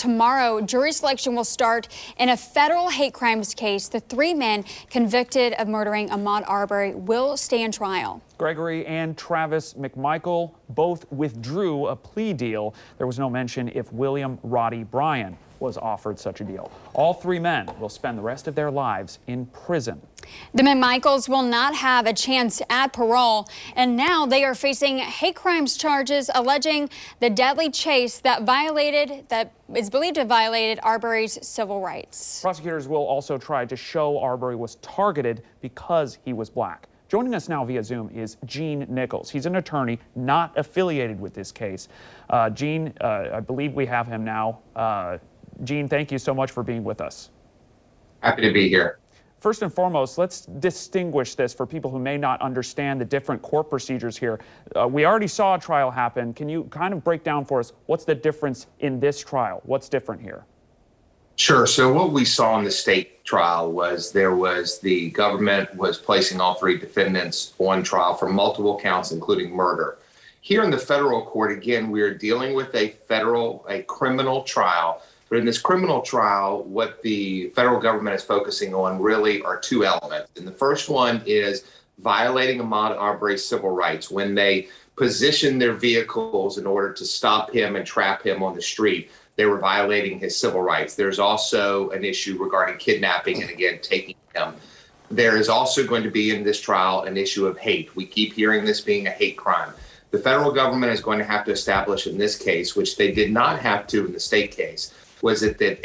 tomorrow, jury selection will start in a federal hate crimes case. The 3 men convicted of murdering Ahmaud Arbery will stand trial. Gregory and Travis McMichael both withdrew a plea deal. There was no mention if William Roddy Bryan was offered such a deal. All 3 men will spend the rest of their lives in prison. The McMichaels will not have a chance at parole, and now they are facing hate crimes charges alleging the deadly chase that is believed to have violated Arbery's civil rights. Prosecutors will also try to show Arbery was targeted because he was black. Joining us now via Zoom is Gene Nichols. He's an attorney not affiliated with this case. Gene, I believe we have him now. Gene, thank you so much for being with us. Happy to be here. First and foremost, let's distinguish this for people who may not understand the different court procedures here. We already saw a trial happen. Can you kind of break down for us what's the difference in this trial? What's different here? Sure. So what we saw in the state trial was the government was placing all 3 defendants on trial for multiple counts, including murder. Here in the federal court, again, we are dealing with a criminal trial. But in this criminal trial, what the federal government is focusing on really are 2 elements. And the first one is violating Ahmaud Arbery's civil rights when they positioned their vehicles in order to stop him and trap him on the street. They were violating his civil rights. There's also an issue regarding kidnapping and, again, taking him. There is also going to be in this trial an issue of hate. We keep hearing this being a hate crime. The federal government is going to have to establish in this case, which they did not have to in the state case, was it that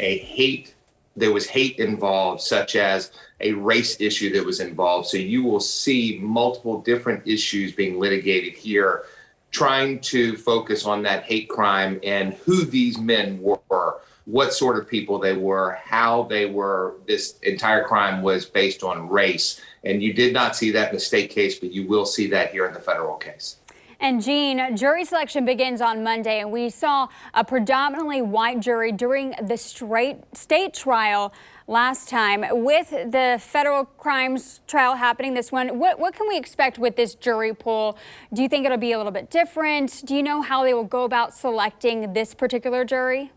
there was hate involved, such as a race issue that was involved. So you will see multiple different issues being litigated here, trying to focus on that hate crime and who these men were, what sort of people they were, how they were. This entire crime was based on race. And you did not see that in the state case, but you will see that here in the federal case. And Gene, jury selection begins on Monday, and we saw a predominantly white jury during the state trial last time. With the federal crimes trial happening this one, what can we expect with this jury pool? Do you think it'll be a little bit different? Do you know how they will go about selecting this particular jury?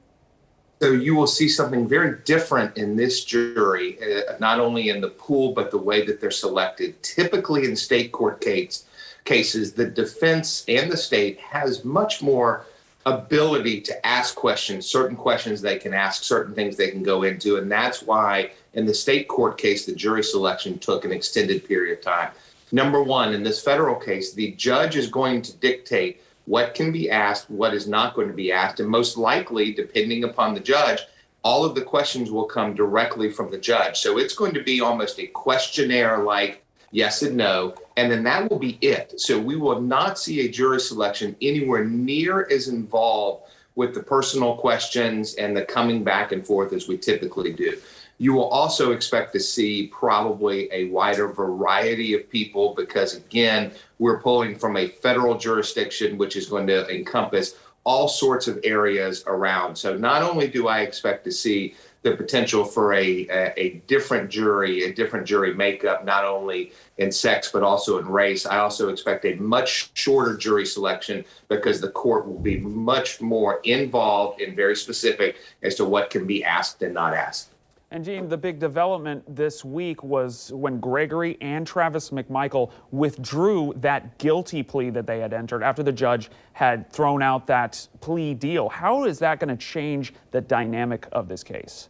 So you will see something very different in this jury, not only in the pool, but the way that they're selected. Typically in state court cases, the defense and the state has much more ability to ask questions, certain questions they can ask, certain things they can go into. And that's why in the state court case, the jury selection took an extended period of time. Number one, in this federal case, the judge is going to dictate what can be asked, what is not going to be asked. And most likely, depending upon the judge, all of the questions will come directly from the judge. So it's going to be almost a questionnaire like yes and no, and then that will be it. So we will not see a jury selection anywhere near as involved with the personal questions and the coming back and forth as we typically do. You will also expect to see probably a wider variety of people because, again, we're pulling from a federal jurisdiction, which is going to encompass all sorts of areas around. So not only do I expect to see the potential for a different jury makeup, not only in sex, but also in race. I also expect a much shorter jury selection because the court will be much more involved and very specific as to what can be asked and not asked. And Gene, the big development this week was when Gregory and Travis McMichael withdrew that guilty plea that they had entered after the judge had thrown out that plea deal. How is that going to change the dynamic of this case?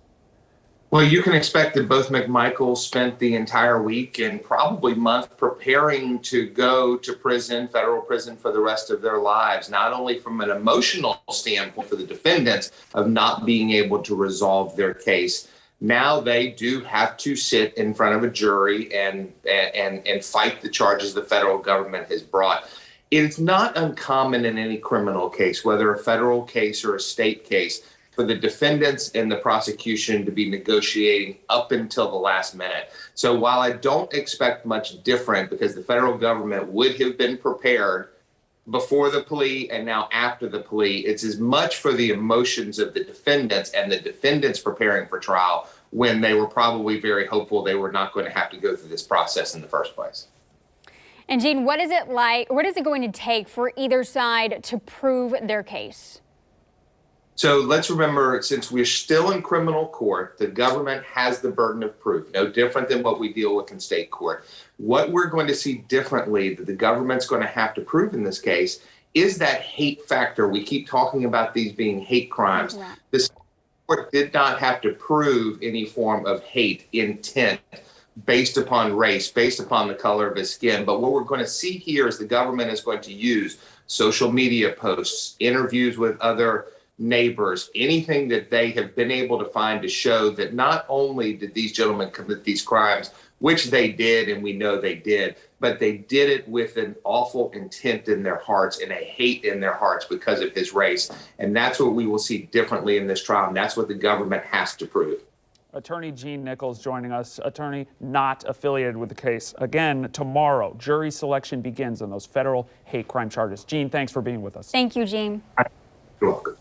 Well, you can expect that both McMichaels spent the entire week and probably month preparing to go to prison, federal prison, for the rest of their lives, not only from an emotional standpoint for the defendants of not being able to resolve their case. Now they do have to sit in front of a jury and fight the charges the federal government has brought. It's not uncommon in any criminal case, whether a federal case or a state case, for the defendants and the prosecution to be negotiating up until the last minute. So while I don't expect much different because the federal government would have been prepared before the plea and now after the plea, it's as much for the emotions of the defendants and the defendants preparing for trial when they were probably very hopeful they were not going to have to go through this process in the first place. And Gene, what is it like, what is it going to take for either side to prove their case? So let's remember, since we're still in criminal court, the government has the burden of proof, no different than what we deal with in state court. What we're going to see differently that the government's going to have to prove in this case is that hate factor. We keep talking about these being hate crimes. The state court did not have to prove any form of hate intent based upon race, based upon the color of his skin. But what we're going to see here is the government is going to use social media posts, interviews with other neighbors, anything that they have been able to find to show that not only did these gentlemen commit these crimes, which they did, and we know they did, but they did it with an awful intent in their hearts and a hate in their hearts because of his race. And that's what we will see differently in this trial. And that's what the government has to prove. Attorney Gene Nichols joining us, attorney not affiliated with the case. Again, tomorrow, jury selection begins on those federal hate crime charges. Gene, thanks for being with us. Thank you, Gene. You're welcome.